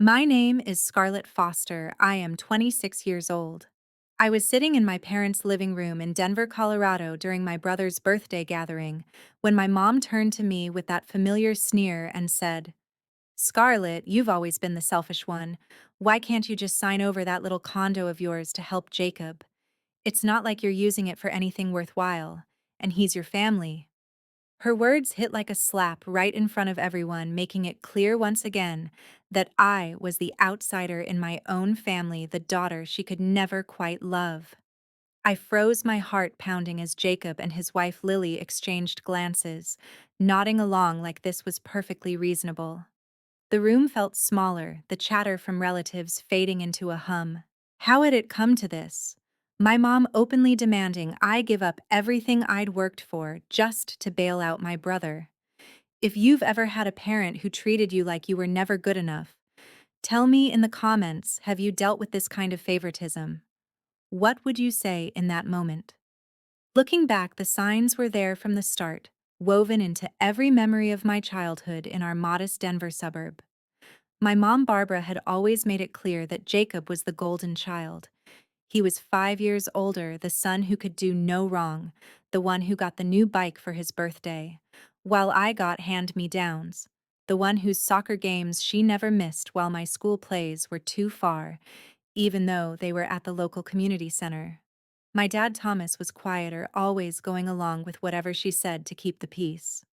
My name is Scarlett Foster. I am 26 years old. I was sitting in my parents' living room in Denver, Colorado during my brother's birthday gathering when my mom turned to me with that familiar sneer and said, "Scarlett, you've always been the selfish one. Why can't you just sign over that little condo of yours to help Jacob? It's not like you're using it for anything worthwhile, and he's your family." Her words hit like a slap right in front of everyone, making it clear once again that I was the outsider in my own family, the daughter she could never quite love. I froze, my heart pounding as Jacob and his wife Lily exchanged glances, nodding along like this was perfectly reasonable. The room felt smaller, the chatter from relatives fading into a hum. How had it come to this? My mom openly demanding I give up everything I'd worked for just to bail out my brother. If you've ever had a parent who treated you like you were never good enough, tell me in the comments, have you dealt with this kind of favoritism? What would you say in that moment? Looking back, the signs were there from the start, woven into every memory of my childhood in our modest Denver suburb. My mom Barbara had always made it clear that Jacob was the golden child. He was 5 years older, the son who could do no wrong, the one who got the new bike for his birthday, while I got hand-me-downs, the one whose soccer games she never missed while my school plays were too far, even though they were at the local community center. My dad Thomas was quieter, always going along with whatever she said to keep the peace.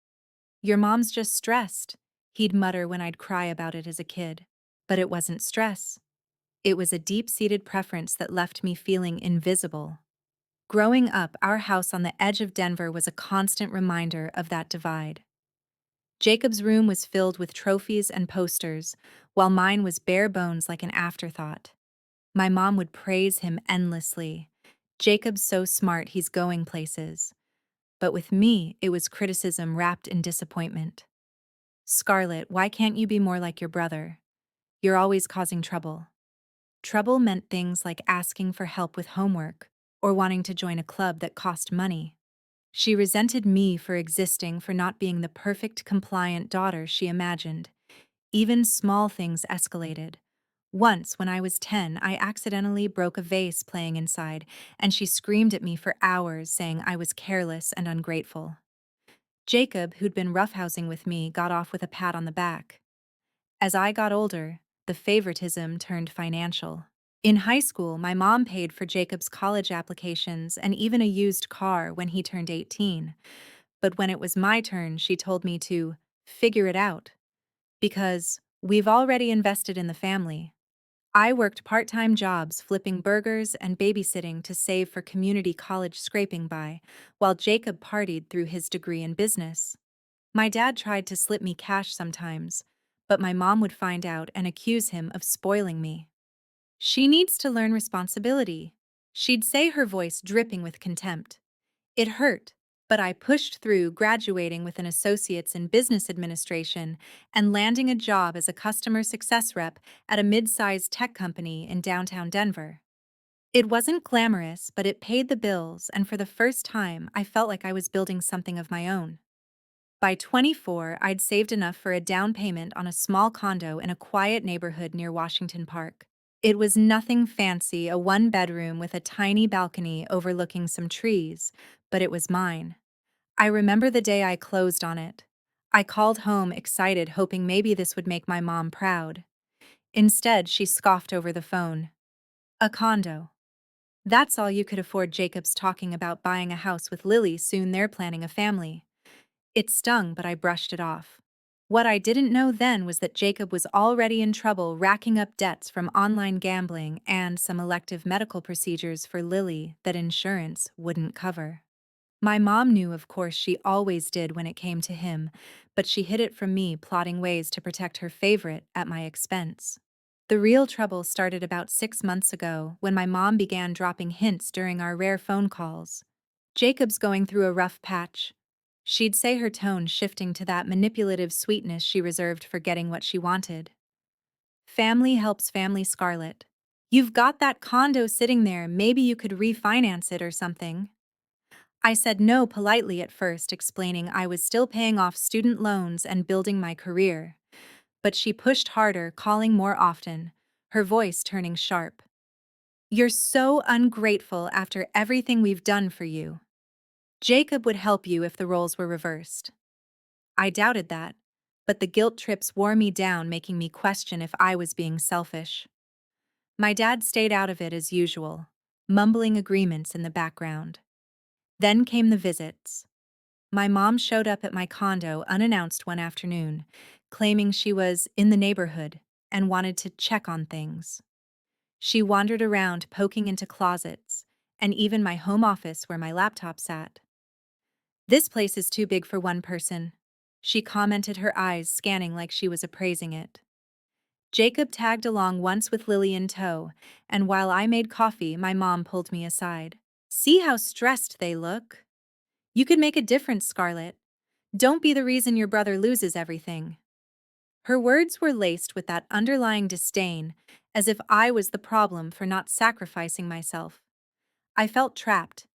"Your mom's just stressed," he'd mutter when I'd cry about it as a kid. But it wasn't stress. It was a deep-seated preference that left me feeling invisible. Growing up, our house on the edge of Denver was a constant reminder of that divide. Jacob's room was filled with trophies and posters, while mine was bare bones like an afterthought. My mom would praise him endlessly. "Jacob's so smart, he's going places." But with me, it was criticism wrapped in disappointment. "Scarlett, why can't you be more like your brother? You're always causing trouble." Trouble meant things like asking for help with homework or wanting to join a club that cost money. She resented me for existing, for not being the perfect, compliant daughter she imagined. Even small things escalated. Once, when I was 10, I accidentally broke a vase playing inside, and she screamed at me for hours, saying I was careless and ungrateful. Jacob, who'd been roughhousing with me, got off with a pat on the back. As I got older, the favoritism turned financial. In high school, my mom paid for Jacob's college applications and even a used car when he turned 18. But when it was my turn, she told me to figure it out. Because we've already invested in the family. I worked part-time jobs flipping burgers and babysitting to save for community college scraping by, while Jacob partied through his degree in business. My dad tried to slip me cash sometimes, but my mom would find out and accuse him of spoiling me. "She needs to learn responsibility," she'd say, her voice dripping with contempt. It hurt, but I pushed through, graduating with an associate's in business administration and landing a job as a customer success rep at a mid-sized tech company in downtown Denver. It wasn't glamorous, but it paid the bills, and for the first time, I felt like I was building something of my own. By 24, I'd saved enough for a down payment on a small condo in a quiet neighborhood near Washington Park. It was nothing fancy, a one-bedroom with a tiny balcony overlooking some trees, but it was mine. I remember the day I closed on it. I called home excited, hoping maybe this would make my mom proud. Instead, she scoffed over the phone. "A condo. That's all you could afford." Jacob's talking about buying a house with Lily soon, they're planning a family. It stung, but I brushed it off. What I didn't know then was that Jacob was already in trouble, racking up debts from online gambling and some elective medical procedures for Lily that insurance wouldn't cover. My mom knew, of course, she always did when it came to him, but she hid it from me, plotting ways to protect her favorite at my expense. The real trouble started about 6 months ago when my mom began dropping hints during our rare phone calls. "Jacob's going through a rough patch," she'd say, her tone shifting to that manipulative sweetness she reserved for getting what she wanted. "Family helps family, Scarlett. You've got that condo sitting there, maybe you could refinance it or something." I said no politely at first, explaining I was still paying off student loans and building my career. but she pushed harder, calling more often, her voice turning sharp. "You're so ungrateful after everything we've done for you. Jacob would help you if the roles were reversed." I doubted that, but the guilt trips wore me down, making me question if I was being selfish. My dad stayed out of it as usual, mumbling agreements in the background. Then came the visits. My mom showed up at my condo unannounced one afternoon, claiming she was in the neighborhood and wanted to check on things. She wandered around, poking into closets, and even my home office where my laptop sat. "This place is too big for one person," she commented, her eyes scanning like she was appraising it. Jacob tagged along once with Lily in tow, and while I made coffee, my mom pulled me aside. "See how stressed they look? You could make a difference, Scarlett. Don't be the reason your brother loses everything." Her words were laced with that underlying disdain, as if I was the problem for not sacrificing myself. I felt trapped,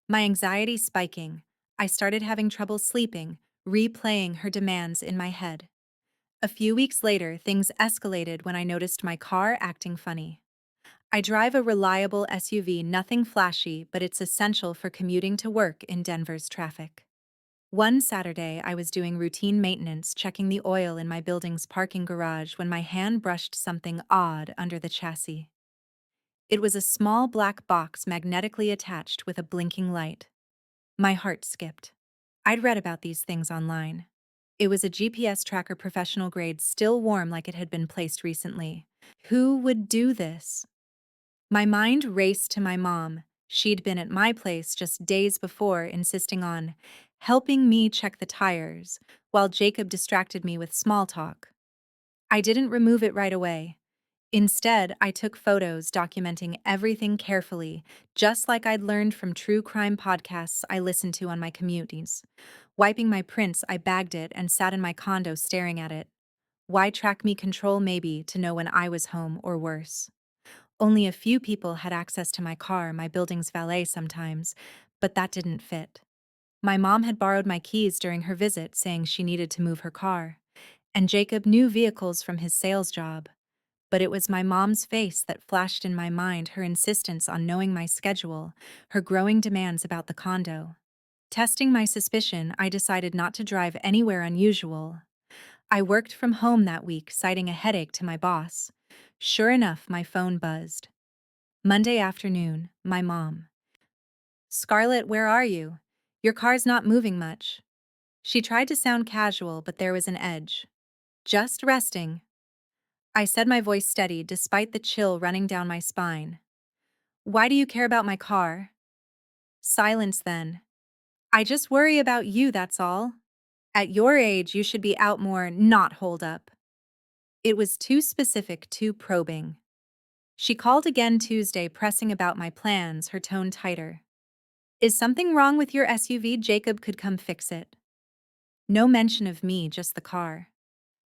my anxiety spiking. I started having trouble sleeping, replaying her demands in my head. A few weeks later, things escalated when I noticed my car acting funny. I drive a reliable SUV, nothing flashy, but it's essential for commuting to work in Denver's traffic. One Saturday, I was doing routine maintenance, checking the oil in my building's parking garage when my hand brushed something odd under the chassis. It was a small black box magnetically attached with a blinking light. My heart skipped. I'd read about these things online. It was a GPS tracker, professional grade, still warm like it had been placed recently. Who would do this? My mind raced to my mom. She'd been at my place just days before, insisting on helping me check the tires, while Jacob distracted me with small talk. I didn't remove it right away. Instead, I took photos documenting everything carefully, just like I'd learned from true crime podcasts I listened to on my commutes. Wiping my prints, I bagged it and sat in my condo staring at it. Why track me? Control, maybe, to know when I was home or worse. Only a few people had access to my car, my building's valet sometimes, but that didn't fit. My mom had borrowed my keys during her visit, saying she needed to move her car. And Jacob knew vehicles from his sales job. But it was my mom's face that flashed in my mind, her insistence on knowing my schedule, her growing demands about the condo. Testing my suspicion, I decided not to drive anywhere unusual. I worked from home that week, citing a headache to my boss. Sure enough, my phone buzzed. Monday afternoon, my mom. "Scarlett, where are you? Your car's not moving much." She tried to sound casual, but there was an edge. "Just resting." I said, my voice steady despite the chill running down my spine. "Why do you care about my car?" Silence then. "I just worry about you, that's all. At your age, you should be out more, not holed up." It was too specific, too probing. She called again Tuesday, pressing about my plans, her tone tighter. "Is something wrong with your SUV? Jacob could come fix it." No mention of me, just the car.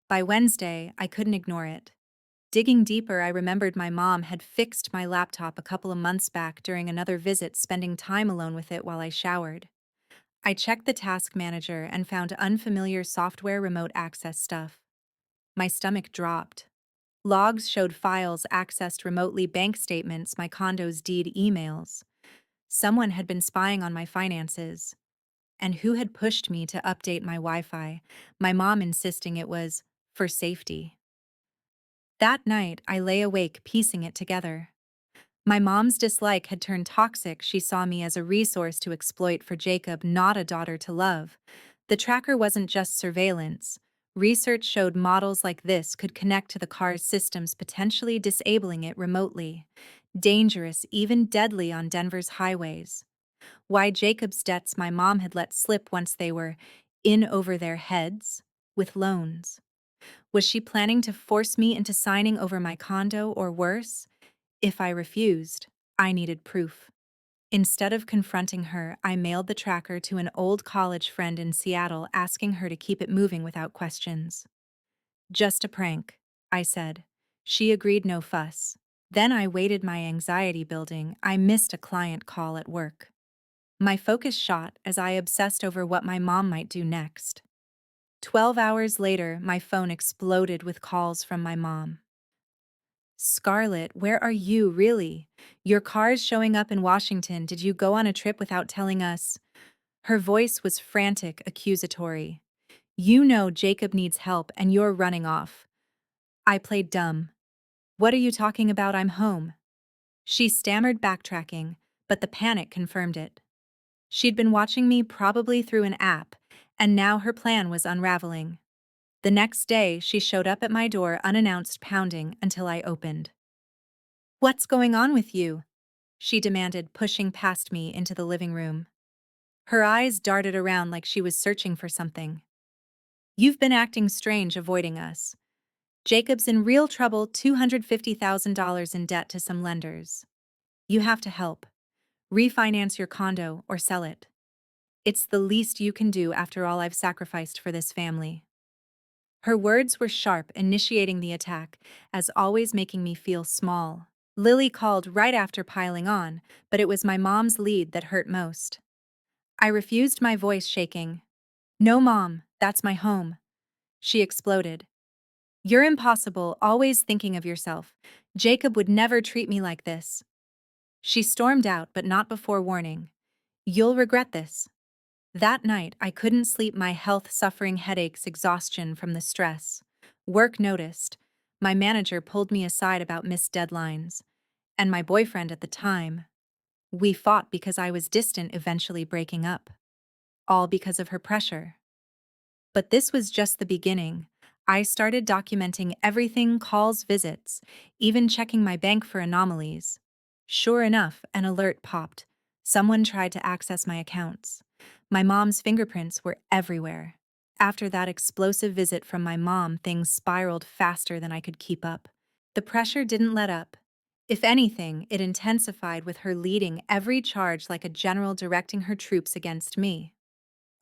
By Wednesday, I couldn't ignore it. Digging deeper, I remembered my mom had fixed my laptop a couple of months back during another visit, spending time alone with it while I showered. I checked the task manager and found unfamiliar software, remote access stuff. My stomach dropped. Logs showed files accessed remotely, bank statements, my condo's deed, emails. Someone had been spying on my finances. And who had pushed me to update my Wi-Fi, my mom insisting it was for safety. That night, I lay awake piecing it together. My mom's dislike had turned toxic. She saw me as a resource to exploit for Jacob, not a daughter to love. The tracker wasn't just surveillance. Research showed models like this could connect to the car's systems, potentially disabling it remotely. Dangerous, even deadly on Denver's highways. Why Jacob's debts my mom had let slip once they were in over their heads with loans. Was she planning to force me into signing over my condo, or worse? If I refused, I needed proof. Instead of confronting her, I mailed the tracker to an old college friend in Seattle, asking her to keep it moving without questions. "Just a prank," I said. She agreed, no fuss. Then I waited, my anxiety building. I missed a client call at work. My focus shot as I obsessed over what my mom might do next. 12 hours later, my phone exploded with calls from my mom. Scarlett, where are you, really? Your car's showing up in Washington. Did you go on a trip without telling us? Her voice was frantic, accusatory. You know Jacob needs help and you're running off. I played dumb. What are you talking about? I'm home. She stammered, backtracking, but the panic confirmed it. She'd been watching me, probably through an app, and now her plan was unraveling. The next day, she showed up at my door unannounced, pounding until I opened. What's going on with you? She demanded, pushing past me into the living room. Her eyes darted around like she was searching for something. You've been acting strange, avoiding us. Jacob's in real trouble, $250,000 in debt to some lenders. You have to help. Refinance your condo or sell it. It's the least you can do after all I've sacrificed for this family. Her words were sharp, initiating the attack, as always making me feel small. Lily called right after piling on, but it was my mom's lead that hurt most. I refused, my voice shaking. No, Mom, that's my home. She exploded. You're impossible, always thinking of yourself. Jacob would never treat me like this. She stormed out, but not before warning. You'll regret this. That night, I couldn't sleep, my health suffering, headaches, exhaustion from the stress. Work noticed. My manager pulled me aside about missed deadlines. And my boyfriend at the time. We fought because I was distant, eventually breaking up. All because of her pressure. But this was just the beginning. I started documenting everything, calls, visits, even checking my bank for anomalies. Sure enough, an alert popped. Someone tried to access my accounts. My mom's fingerprints were everywhere. After that explosive visit from my mom, things spiraled faster than I could keep up. The pressure didn't let up. If anything, it intensified, with her leading every charge like a general directing her troops against me.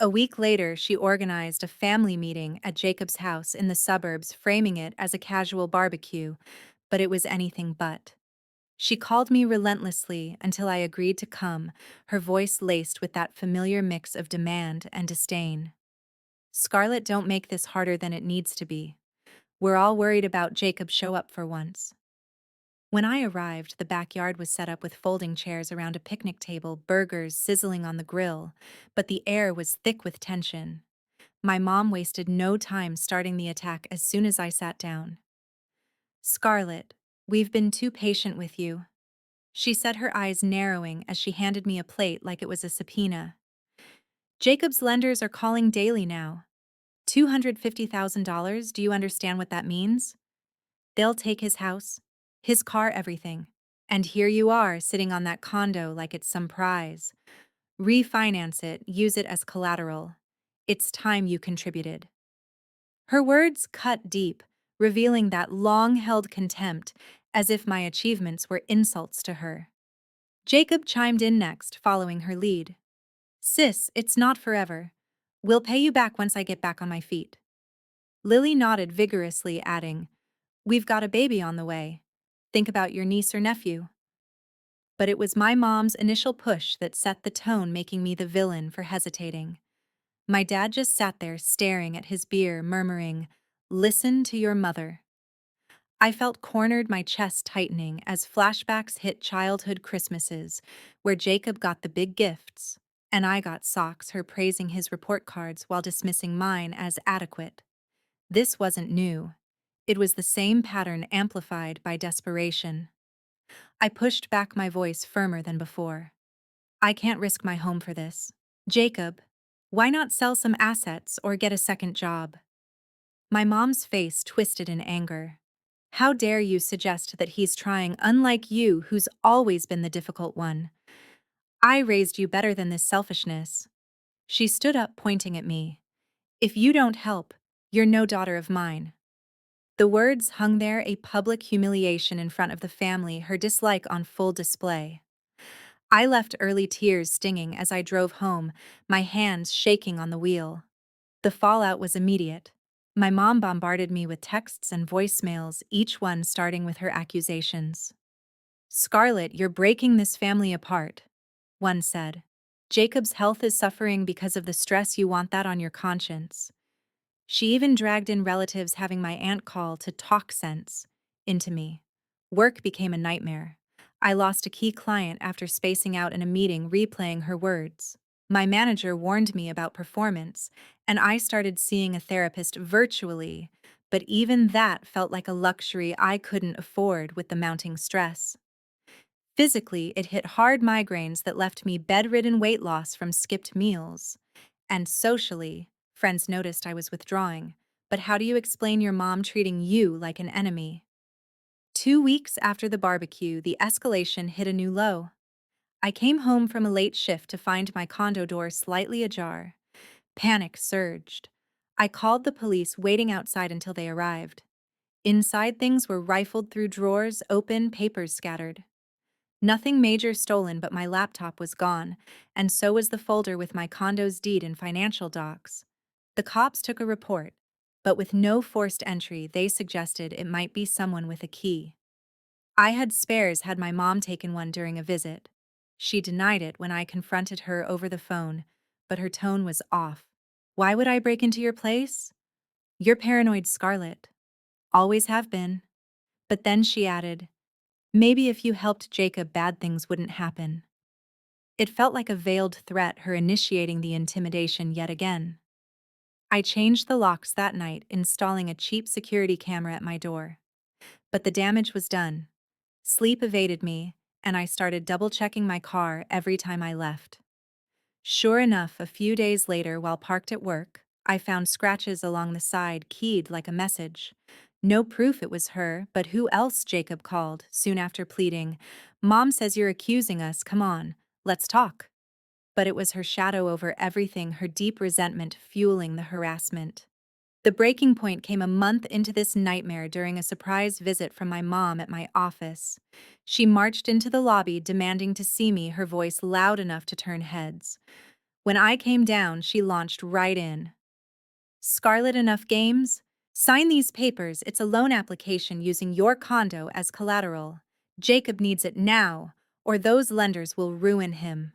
A week later, she organized a family meeting at Jacob's house in the suburbs, framing it as a casual barbecue, but it was anything but. She called me relentlessly until I agreed to come, her voice laced with that familiar mix of demand and disdain. Scarlett, don't make this harder than it needs to be. We're all worried about Jacob. Show up for once. When I arrived, the backyard was set up with folding chairs around a picnic table, burgers sizzling on the grill, but the air was thick with tension. My mom wasted no time starting the attack as soon as I sat down. Scarlett, we've been too patient with you. She said, her eyes narrowing as she handed me a plate like it was a subpoena. Jacob's lenders are calling daily now. $250,000, do you understand what that means? They'll take his house, his car, everything. And here you are, sitting on that condo like it's some prize. Refinance it, use it as collateral. It's time you contributed. Her words cut deep, revealing that long-held contempt, as if my achievements were insults to her. Jacob chimed in next, following her lead. Sis, it's not forever. We'll pay you back once I get back on my feet. Lily nodded vigorously, adding, We've got a baby on the way. Think about your niece or nephew. But it was my mom's initial push that set the tone, making me the villain for hesitating. My dad just sat there staring at his beer, murmuring, Listen to your mother. I felt cornered, my chest tightening as flashbacks hit childhood Christmases, where Jacob got the big gifts, and I got socks, her praising his report cards while dismissing mine as adequate. This wasn't new. It was the same pattern amplified by desperation. I pushed back, my voice firmer than before. I can't risk my home for this. Jacob, why not sell some assets or get a second job? My mom's face twisted in anger. How dare you suggest that he's trying, unlike you, who's always been the difficult one? I raised you better than this selfishness. She stood up, pointing at me. If you don't help, you're no daughter of mine. The words hung there, a public humiliation in front of the family, her dislike on full display. I left early, tears stinging as I drove home, my hands shaking on the wheel. The fallout was immediate. My mom bombarded me with texts and voicemails, each one starting with her accusations. Scarlett, you're breaking this family apart, one said. Jacob's health is suffering because of the stress. You want that on your conscience. She even dragged in relatives having my aunt call to talk sense into me. Work became a nightmare. I lost a key client after spacing out in a meeting replaying her words. My manager warned me about performance, and I started seeing a therapist virtually, but even that felt like a luxury I couldn't afford with the mounting stress. Physically, it hit hard migraines that left me bedridden weight loss from skipped meals. And socially, friends noticed I was withdrawing. But how do you explain your mom treating you like an enemy? 2 weeks after the barbecue, the escalation hit a new low. I came home from a late shift to find my condo door slightly ajar. Panic surged. I called the police, waiting outside until they arrived. Inside, things were rifled through drawers, open, papers scattered. Nothing major stolen, but my laptop was gone, and so was the folder with my condo's deed and financial docs. The cops took a report, but with no forced entry, they suggested it might be someone with a key. I had spares had my mom taken one during a visit. She denied it when I confronted her over the phone, but her tone was off. Why would I break into your place? You're paranoid, Scarlett. Always have been. But then she added, maybe if you helped Jacob, bad things wouldn't happen. It felt like a veiled threat, her initiating the intimidation yet again. I changed the locks that night, installing a cheap security camera at my door. But the damage was done. Sleep evaded me, and I started double-checking my car every time I left. Sure enough, a few days later, while parked at work, I found scratches along the side, keyed like a message. No proof it was her, but who else? Jacob called, soon after pleading, Mom says you're accusing us, come on, let's talk. But it was her shadow over everything, her deep resentment fueling the harassment. The breaking point came a month into this nightmare during a surprise visit from my mom at my office. She marched into the lobby demanding to see me, her voice loud enough to turn heads. When I came down, she launched right in. Scarlett, enough games? Sign these papers, it's a loan application using your condo as collateral. Jacob needs it now, or those lenders will ruin him.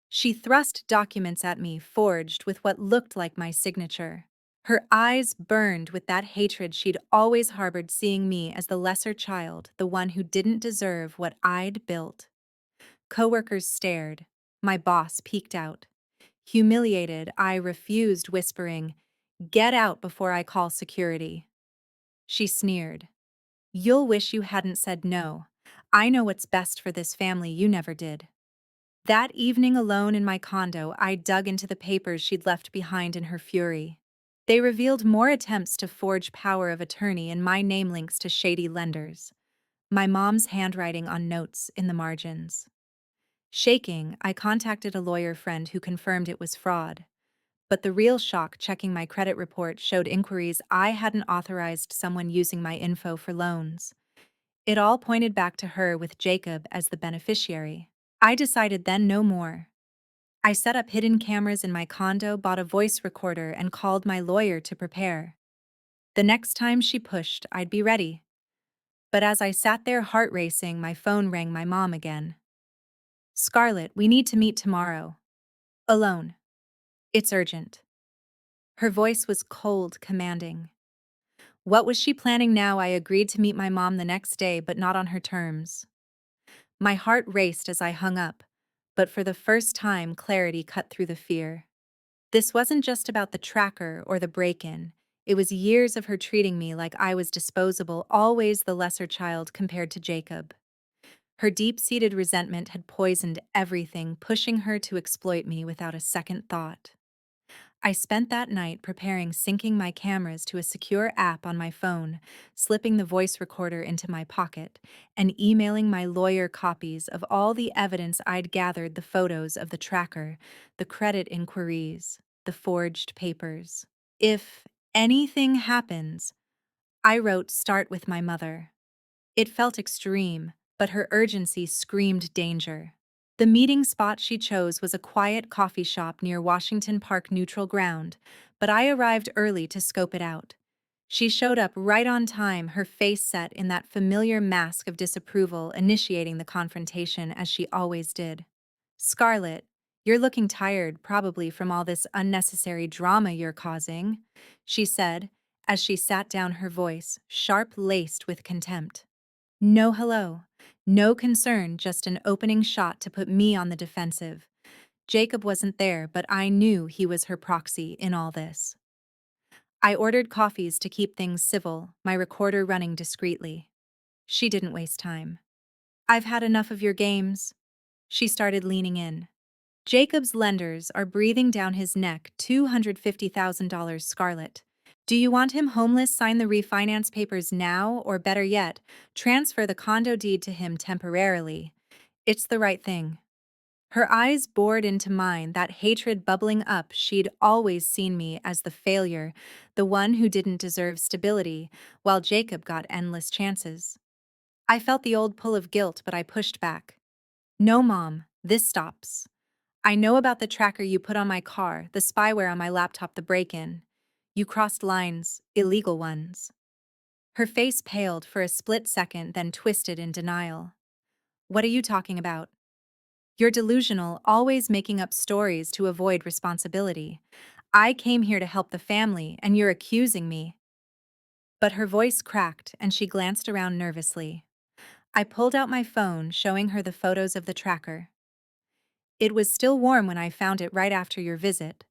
She thrust documents at me, forged with what looked like my signature. Her eyes burned with that hatred she'd always harbored, seeing me as the lesser child, the one who didn't deserve what I'd built. Coworkers stared. My boss peeked out. Humiliated, I refused, whispering, "Get out before I call security." She sneered. "You'll wish you hadn't said no. I know what's best for this family, you never did." That evening, alone in my condo, I dug into the papers she'd left behind in her fury. They revealed more attempts to forge power of attorney and my name links to shady lenders. My mom's handwriting on notes in the margins. Shaking, I contacted a lawyer friend who confirmed it was fraud. But the real shock, checking my credit report, showed inquiries I hadn't authorized someone using my info for loans. It all pointed back to her, with Jacob as the beneficiary. I decided then no more. I set up hidden cameras in my condo, bought a voice recorder, and called my lawyer to prepare. The next time she pushed, I'd be ready. But as I sat there, heart racing, my phone rang. My mom again. "Scarlett, we need to meet tomorrow. Alone. It's urgent." Her voice was cold, commanding. What was she planning now? I agreed to meet my mom the next day, but not on her terms. My heart raced as I hung up, but for the first time, clarity cut through the fear. This wasn't just about the tracker or the break-in. It was years of her treating me like I was disposable, always the lesser child compared to Jacob. Her deep-seated resentment had poisoned everything, pushing her to exploit me without a second thought. I spent that night preparing, syncing my cameras to a secure app on my phone, slipping the voice recorder into my pocket, and emailing my lawyer copies of all the evidence I'd gathered: the photos of the tracker, the credit inquiries, the forged papers. If anything happens, I wrote, start with my mother. It felt extreme, but her urgency screamed danger. The meeting spot she chose was a quiet coffee shop near Washington Park, neutral ground, but I arrived early to scope it out. She showed up right on time, her face set in that familiar mask of disapproval, initiating the confrontation as she always did. "Scarlett, You're looking tired, probably from all this unnecessary drama you're causing, she said, as she sat down, her voice sharp-laced with contempt. No hello. No concern, just an opening shot to put me on the defensive. Jacob wasn't there, but I knew he was her proxy in all this. I ordered coffees to keep things civil, my recorder running discreetly. She didn't waste time. I've had enough of your games. She started leaning in. Jacob's lenders are breathing down his neck $250,000, Scarlett. Do you want him homeless? Sign the refinance papers now, or better yet, transfer the condo deed to him temporarily. It's the right thing. Her eyes bored into mine, that hatred bubbling up. She'd always seen me as the failure, the one who didn't deserve stability, while Jacob got endless chances. I felt the old pull of guilt, but I pushed back. No, Mom, this stops. I know about the tracker you put on my car, the spyware on my laptop, the break-in. You crossed lines, illegal ones. Her face paled for a split second, then twisted in denial. What are you talking about? You're delusional, always making up stories to avoid responsibility. I came here to help the family, and you're accusing me. But her voice cracked, and she glanced around nervously. I pulled out my phone, showing her the photos of the tracker. It was still warm when I found it right after your visit.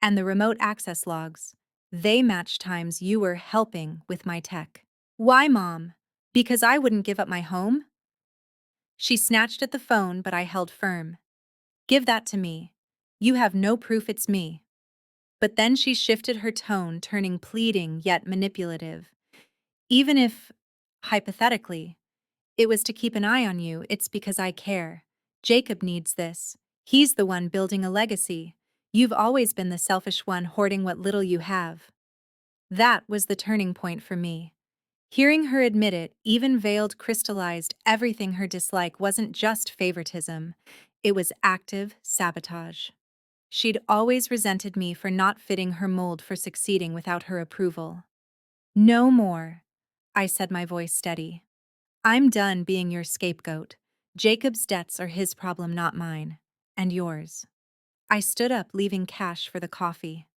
And the remote access logs. They match times you were helping with my tech. Why, Mom? Because I wouldn't give up my home? She snatched at the phone, but I held firm. Give that to me. You have no proof it's me. But then she shifted her tone, turning pleading yet manipulative. Even if, hypothetically, it was to keep an eye on you, it's because I care. Jacob needs this. He's the one building a legacy. You've always been the selfish one hoarding what little you have. That was the turning point for me. Hearing her admit it, even veiled, crystallized everything. Her dislike wasn't just favoritism, it was active sabotage. She'd always resented me for not fitting her mold, for succeeding without her approval. No more, I said, my voice steady. I'm done being your scapegoat. Jacob's debts are his problem, not mine. And yours. I stood up, leaving cash for the coffee.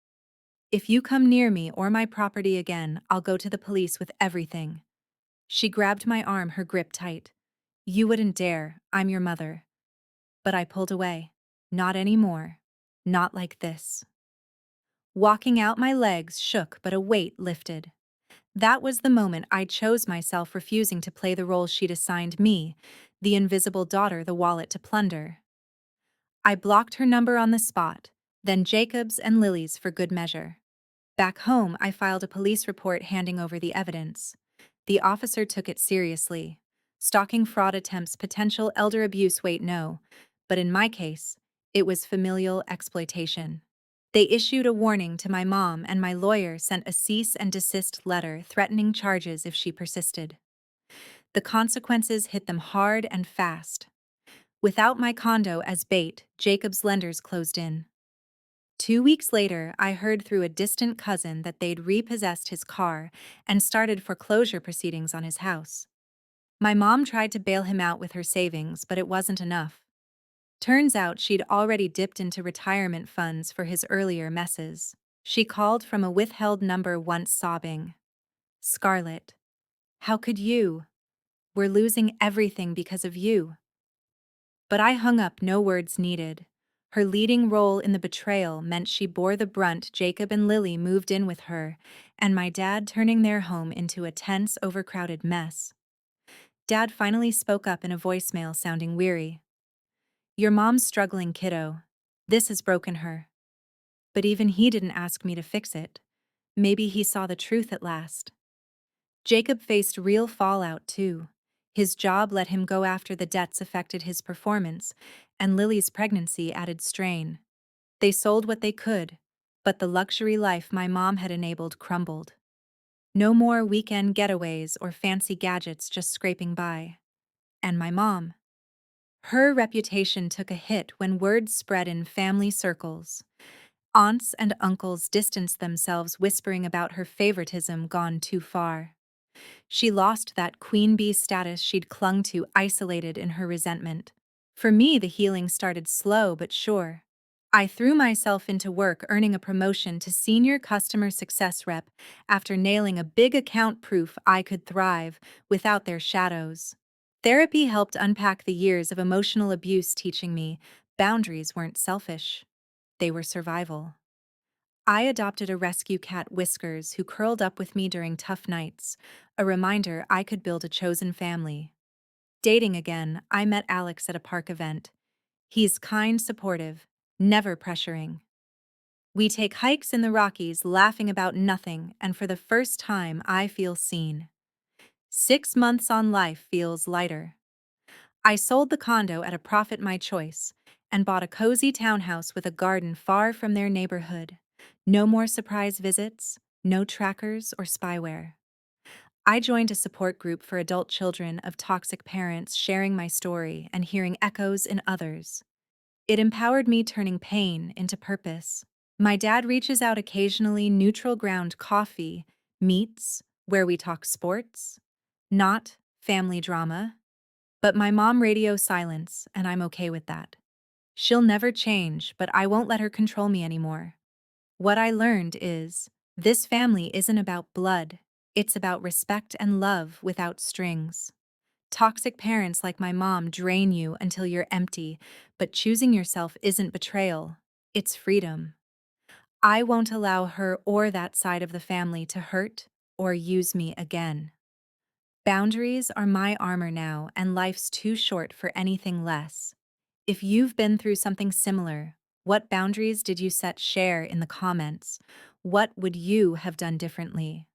If you come near me or my property again, I'll go to the police with everything. She grabbed my arm, her grip tight. You wouldn't dare, I'm your mother. But I pulled away. Not anymore. Not like this. Walking out, my legs shook, but a weight lifted. That was the moment I chose myself, refusing to play the role she'd assigned me, the invisible daughter, the wallet to plunder. I blocked her number on the spot, then Jacob's and Lily's for good measure. Back home, I filed a police report, handing over the evidence. The officer took it seriously. Stalking, fraud attempts, potential elder abuse. Wait, no. But in my case, it was familial exploitation. They issued a warning to my mom, and my lawyer sent a cease and desist letter threatening charges if she persisted. The consequences hit them hard and fast. Without my condo as bait, Jacob's lenders closed in. 2 weeks later, I heard through a distant cousin that they'd repossessed his car and started foreclosure proceedings on his house. My mom tried to bail him out with her savings, but it wasn't enough. Turns out she'd already dipped into retirement funds for his earlier messes. She called from a withheld number once, sobbing. Scarlett, how could you? We're losing everything because of you. But I hung up, no words needed. Her leading role in the betrayal meant she bore the brunt. Jacob and Lily moved in with her, and my dad turning their home into a tense, overcrowded mess. Dad finally spoke up in a voicemail sounding weary. Your mom's struggling, kiddo. This has broken her. But even he didn't ask me to fix it. Maybe he saw the truth at last. Jacob faced real fallout, too. His job let him go after the debts affected his performance, and Lily's pregnancy added strain. They sold what they could, but the luxury life my mom had enabled crumbled. No more weekend getaways or fancy gadgets, just scraping by. And my mom. Her reputation took a hit when word spread in family circles. Aunts and uncles distanced themselves, whispering about her favoritism gone too far. She lost that queen bee status she'd clung to, isolated in her resentment. For me, the healing started slow but sure. I threw myself into work, earning a promotion to senior customer success rep after nailing a big account proof I could thrive without their shadows. Therapy helped unpack the years of emotional abuse, teaching me boundaries weren't selfish, they were survival. I adopted a rescue cat, Whiskers, who curled up with me during tough nights, a reminder I could build a chosen family. Dating again, I met Alex at a park event. He's kind, supportive, never pressuring. We take hikes in the Rockies, laughing about nothing, and for the first time, I feel seen. 6 months on life feels lighter. I sold the condo at a profit my choice and bought a cozy townhouse with a garden far from their neighborhood. No more surprise visits, no trackers or spyware. I joined a support group for adult children of toxic parents, sharing my story and hearing echoes in others. It empowered me, turning pain into purpose. My dad reaches out occasionally, neutral ground coffee, meets, where we talk sports, not family drama. But my mom radio silence, and I'm okay with that. She'll never change, but I won't let her control me anymore. What I learned is this family isn't about blood, it's about respect and love without strings. Toxic parents like my mom drain you until you're empty, but choosing yourself isn't betrayal, it's freedom. I won't allow her or that side of the family to hurt or use me again. Boundaries are my armor now, and life's too short for anything less. If you've been through something similar, what boundaries did you set? Share in the comments. What would you have done differently?